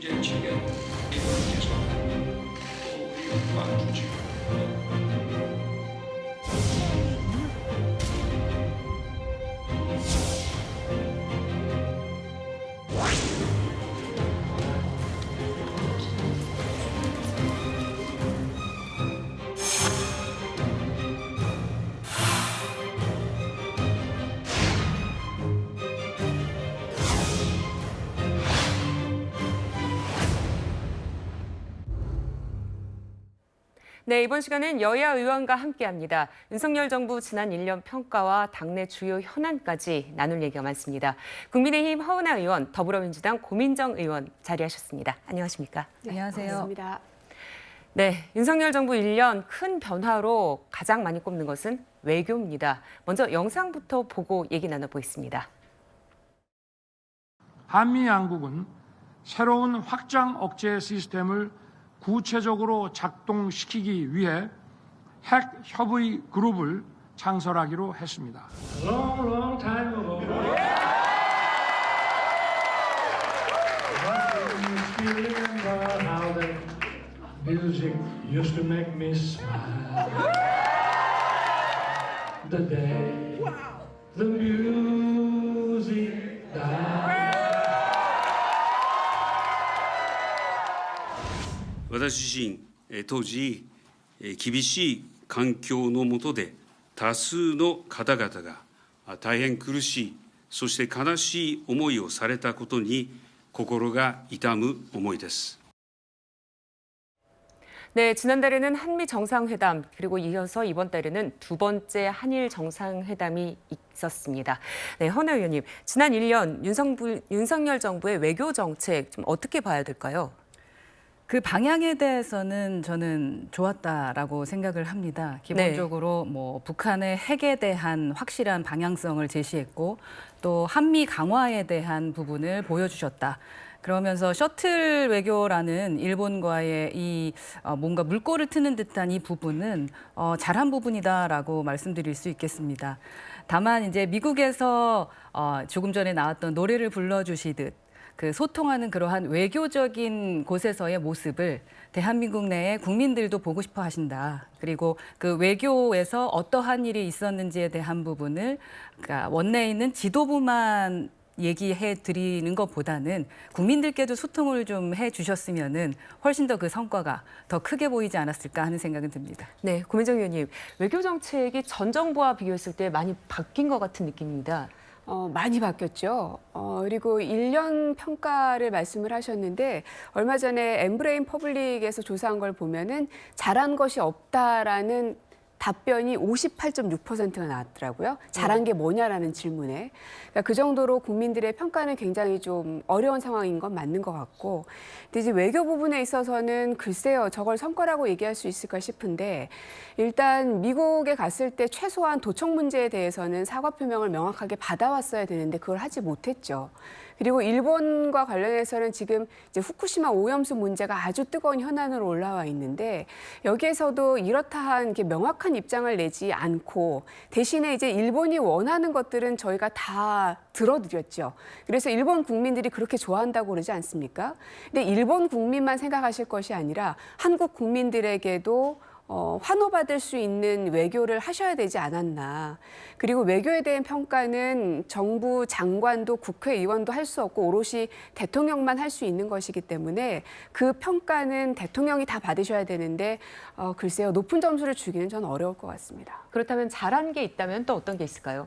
체계 이걸 개선하는 또 우리가 주지. 네, 이번 시간은 여야 의원과 함께합니다. 윤석열 정부 지난 1년 평가와 당내 주요 현안까지 나눌 얘기가 많습니다. 국민의힘 허은하 의원, 더불어민주당 고민정 의원 자리하셨습니다. 안녕하십니까? 네, 안녕하세요. 반갑습니다. 네, 윤석열 정부 1년 큰 변화로 가장 많이 꼽는 것은 외교입니다. 먼저 영상부터 보고 얘기 나눠보겠습니다. 한미 양국은 새로운 확장 억제 시스템을 구체적으로 작동시키기 위해 핵 협의 그룹을 창설하기로 했습니다. Long time ago. You remember how the music used to make me smile. The day the music died. 私自身、当時、厳しい環境の下で多数の方々が大変苦しい、そして悲しい思いをされたことに心が痛む思いです。 네, 지난달에는 한미 정상회담, 그리고 이어서 이번 달에는 두 번째 한일 정상회담이 있었습니다. 네, 허은하 의원님, 지난 1년 윤석열 정부의 외교 정책 좀 어떻게 봐야 될까요? 그 방향에 대해서는 저는 좋았다라고 생각을 합니다. 기본적으로 뭐 북한의 핵에 대한 확실한 방향성을 제시했고 또 한미 강화에 대한 부분을 보여주셨다. 그러면서 셔틀 외교라는 일본과의 이 뭔가 물꼬를 트는 듯한 이 부분은 잘한 부분이다라고 말씀드릴 수 있겠습니다. 다만 이제 미국에서 조금 전에 나왔던 노래를 불러주시듯 그 소통하는 그러한 외교적인 곳에서의 모습을 대한민국 내의 국민들도 보고 싶어 하신다. 그리고 그 외교에서 어떠한 일이 있었는지에 대한 부분을 그러니까 원내에 있는 지도부만 얘기해 드리는 것보다는 국민들께도 소통을 좀 해 주셨으면은 훨씬 더 그 성과가 더 크게 보이지 않았을까 하는 생각은 듭니다. 네, 고민정 의원님, 외교 정책이 전 정부와 비교했을 때 많이 바뀐 것 같은 느낌입니다. 많이 바뀌었죠. 그리고 1년 평가를 말씀을 하셨는데 얼마 전에 엠브레인 퍼블릭에서 조사한 걸 보면은 잘한 것이 없다라는 답변이 58.6%가 나왔더라고요. 잘한 게 뭐냐라는 질문에. 그러니까 그 정도로 국민들의 평가는 굉장히 좀 어려운 상황인 건 맞는 것 같고. 근데 이제 외교 부분에 있어서는 글쎄요, 저걸 성과라고 얘기할 수 있을까 싶은데 일단 미국에 갔을 때 최소한 도청 문제에 대해서는 사과 표명을 명확하게 받아왔어야 되는데 그걸 하지 못했죠. 그리고 일본과 관련해서는 지금 이제 후쿠시마 오염수 문제가 아주 뜨거운 현안으로 올라와 있는데 여기에서도 이렇다한 이렇게 명확한 입장을 내지 않고 대신에 이제 일본이 원하는 것들은 저희가 다 들어드렸죠. 그래서 일본 국민들이 그렇게 좋아한다고 그러지 않습니까? 근데 일본 국민만 생각하실 것이 아니라 한국 국민들에게도 환호받을 수 있는 외교를 하셔야 되지 않았나. 그리고 외교에 대한 평가는 정부 장관도 국회의원도 할 수 없고 오롯이 대통령만 할 수 있는 것이기 때문에 그 평가는 대통령이 다 받으셔야 되는데 글쎄요, 높은 점수를 주기는 전 어려울 것 같습니다. 그렇다면 잘한 게 있다면 또 어떤 게 있을까요?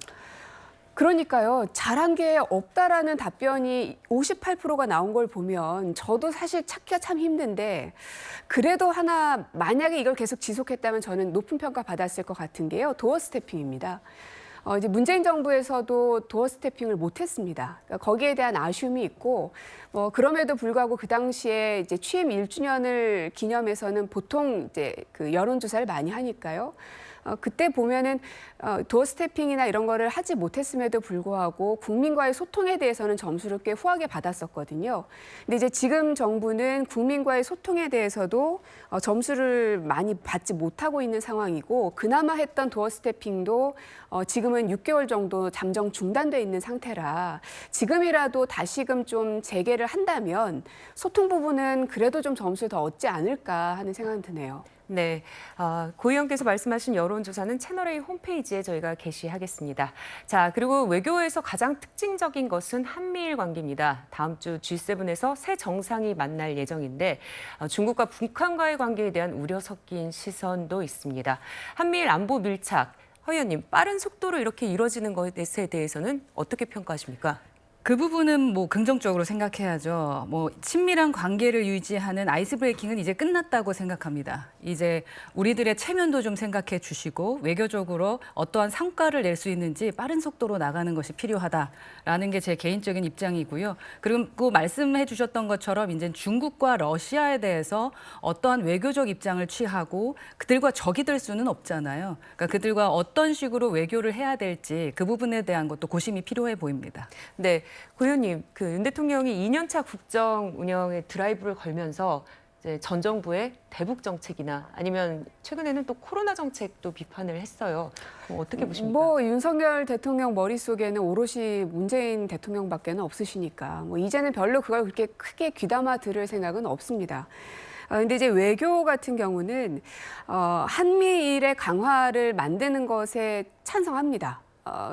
그러니까요. 잘한 게 없다라는 답변이 58%가 나온 걸 보면 저도 사실 찾기가 참 힘든데 그래도 하나 만약에 이걸 계속 지속했다면 저는 높은 평가 받았을 것 같은 게요. 도어 스태핑입니다. 이제 문재인 정부에서도 도어 스태핑을 못했습니다. 그러니까 거기에 대한 아쉬움이 있고, 그럼에도 불구하고 그 당시에 이제 취임 1주년을 기념해서는 보통 이제 그 여론조사를 많이 하니까요. 그때 보면은 도어 스태핑이나 이런 거를 하지 못했음에도 불구하고 국민과의 소통에 대해서는 점수를 꽤 후하게 받았었거든요. 근데 이제 지금 정부는 국민과의 소통에 대해서도 점수를 많이 받지 못하고 있는 상황이고 그나마 했던 도어 스태핑도 지금은 6개월 정도 잠정 중단돼 있는 상태라 지금이라도 다시금 좀 재개를 한다면 소통 부분은 그래도 좀 점수를 더 얻지 않을까 하는 생각이 드네요. 네, 고 의원께서 말씀하신 여론조사는 채널A 홈페이지에 저희가 게시하겠습니다. 자, 그리고 외교에서 가장 특징적인 것은 한미일 관계입니다. 다음 주 G7에서 새 정상이 만날 예정인데 중국과 북한과의 관계에 대한 우려 섞인 시선도 있습니다. 한미일 안보 밀착, 허 의원님, 빠른 속도로 이렇게 이루어지는 것에 대해서는 어떻게 평가하십니까? 그 부분은 뭐 긍정적으로 생각해야죠. 뭐 친밀한 관계를 유지하는 아이스 브레이킹은 이제 끝났다고 생각합니다. 이제 우리들의 체면도 좀 생각해 주시고 외교적으로 어떠한 성과를 낼 수 있는지 빠른 속도로 나가는 것이 필요하다라는 게 제 개인적인 입장이고요. 그리고 말씀해 주셨던 것처럼 이제 중국과 러시아에 대해서 어떠한 외교적 입장을 취하고 그들과 적이 될 수는 없잖아요. 그러니까 그들과 어떤 식으로 외교를 해야 될지 그 부분에 대한 것도 고심이 필요해 보입니다. 네, 고 의원님, 윤 대통령이 2년차 국정 운영에 드라이브를 걸면서 이제 전 정부의 대북 정책이나 아니면 최근에는 또 코로나 정책도 비판을 했어요. 어떻게 보십니까? 뭐 윤석열 대통령 머릿속에는 오롯이 문재인 대통령밖에는 없으시니까 뭐 이제는 별로 그걸 그렇게 크게 귀담아 들을 생각은 없습니다. 근데 이제 외교 같은 경우는 한미일의 강화를 만드는 것에 찬성합니다.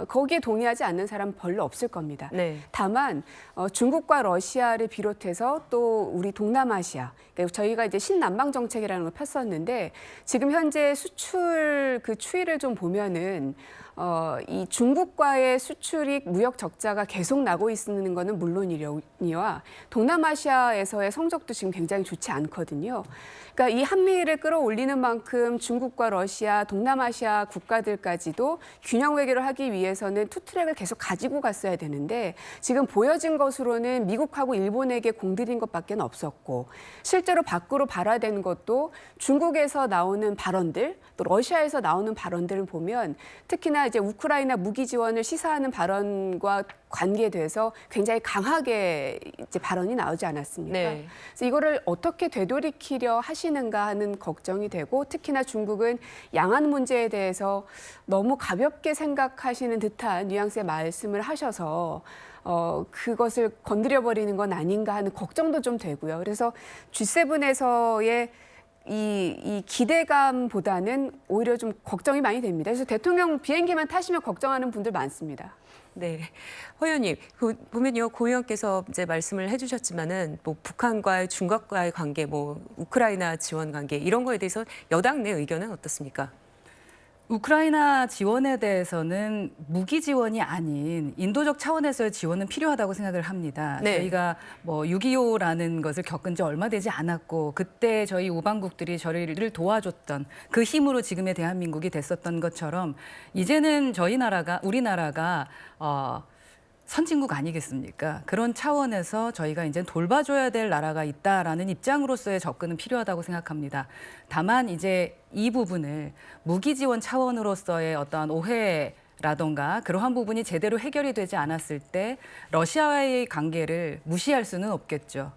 거기에 동의하지 않는 사람 별로 없을 겁니다. 네. 다만 중국과 러시아를 비롯해서 또 우리 동남아시아, 그러니까 저희가 이제 신남방 정책이라는 걸 폈었는데 지금 현재 수출 그 추이를 좀 보면은 이 중국과의 수출이 무역 적자가 계속 나고 있는 거는 물론이니와 동남아시아에서의 성적도 지금 굉장히 좋지 않거든요. 그러니까 이 한미일을 끌어올리는 만큼 중국과 러시아, 동남아시아 국가들까지도 균형 외교를 하기 위해서는 투트랙을 계속 가지고 갔어야 되는데 지금 보여진 것으로는 미국하고 일본에게 공들인 것밖에 없었고 실제로 밖으로 발화된 것도 중국에서 나오는 발언들 또 러시아에서 나오는 발언들을 보면 특히나 이제 우크라이나 무기 지원을 시사하는 발언과 관계돼서 굉장히 강하게 이제 발언이 나오지 않았습니까? 네. 그래서 이거를 어떻게 되돌이키려 하시는가 하는 걱정이 되고 특히나 중국은 양안 문제에 대해서 너무 가볍게 생각하시는 듯한 뉘앙스의 말씀을 하셔서 그것을 건드려버리는 건 아닌가 하는 걱정도 좀 되고요. 그래서 G7에서의 이 기대감보다는 오히려 좀 걱정이 많이 됩니다. 그래서 대통령 비행기만 타시면 걱정하는 분들 많습니다. 네, 허 의원님, 보면요, 고 의원께서 이제 말씀을 해주셨지만은 뭐 북한과의 중국과의 관계, 뭐 우크라이나 지원 관계 이런 거에 대해서 여당 내 의견은 어떻습니까? 우크라이나 지원에 대해서는 무기 지원이 아닌 인도적 차원에서의 지원은 필요하다고 생각을 합니다. 네. 저희가 뭐 6.25라는 것을 겪은 지 얼마 되지 않았고 그때 저희 우방국들이 저희를 도와줬던 그 힘으로 지금의 대한민국이 됐었던 것처럼 이제는 우리나라가 선진국 아니겠습니까? 그런 차원에서 저희가 이제 돌봐줘야 될 나라가 있다라는 입장으로서의 접근은 필요하다고 생각합니다. 다만 이제 이 부분을 무기 지원 차원으로서의 어떠한 오해라던가 그러한 부분이 제대로 해결이 되지 않았을 때 러시아와의 관계를 무시할 수는 없겠죠.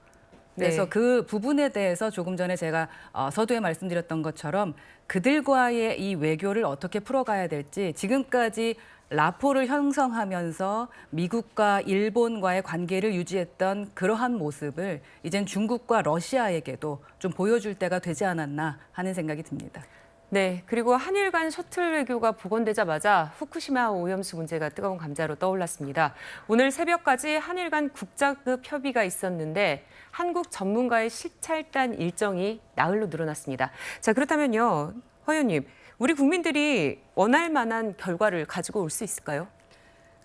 그래서 네. 그 부분에 대해서 조금 전에 제가 서두에 말씀드렸던 것처럼 그들과의 이 외교를 어떻게 풀어가야 될지 지금까지 라포를 형성하면서 미국과 일본과의 관계를 유지했던 그러한 모습을 이젠 중국과 러시아에게도 좀 보여줄 때가 되지 않았나 하는 생각이 듭니다. 네, 그리고 한일 간 셔틀 외교가 복원되자마자 후쿠시마 오염수 문제가 뜨거운 감자로 떠올랐습니다. 오늘 새벽까지 한일 간 국가급 협의가 있었는데 한국 전문가의 시찰단 일정이 나흘로 늘어났습니다. 자, 그렇다면요, 허 의원님, 우리 국민들이 원할 만한 결과를 가지고 올 수 있을까요?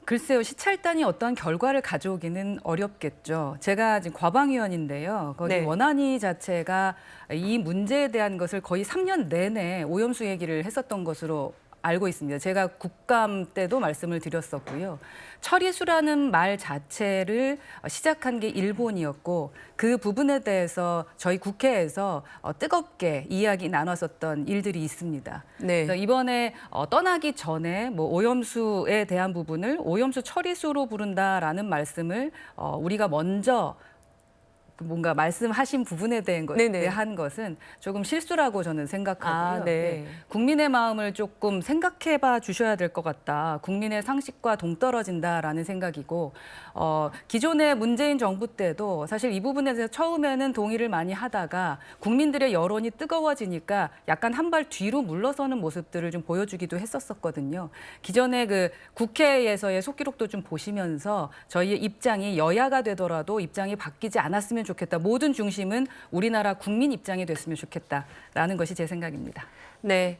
글쎄요, 시찰단이 어떠한 결과를 가져오기는 어렵겠죠. 제가 지금 과방위원인데요. 거기 네. 원안위 자체가 이 문제에 대한 것을 거의 3년 내내 오염수 얘기를 했었던 것으로 알고 있습니다. 제가 국감 때도 말씀을 드렸었고요. 처리수라는 말 자체를 시작한 게 일본이었고 그 부분에 대해서 저희 국회에서 뜨겁게 이야기 나눴었던 일들이 있습니다. 네. 그래서 이번에 떠나기 전에 뭐 오염수에 대한 부분을 오염수 처리수로 부른다라는 말씀을 우리가 먼저 뭔가 말씀하신 부분에 대한 것은 조금 실수라고 저는 생각하고요. 네. 국민의 마음을 조금 생각해봐 주셔야 될 것 같다. 국민의 상식과 동떨어진다라는 생각이고 기존의 문재인 정부 때도 사실 이 부분에 대해서 처음에는 동의를 많이 하다가 국민들의 여론이 뜨거워지니까 약간 한 발 뒤로 물러서는 모습들을 좀 보여주기도 했었거든요. 기존의 그 국회에서의 속기록도 좀 보시면서 저희의 입장이 여야가 되더라도 입장이 바뀌지 않았으면 좋겠다. 모든 중심은 우리나라 국민 입장이 됐으면 좋겠다라는 것이 제 생각입니다. 네.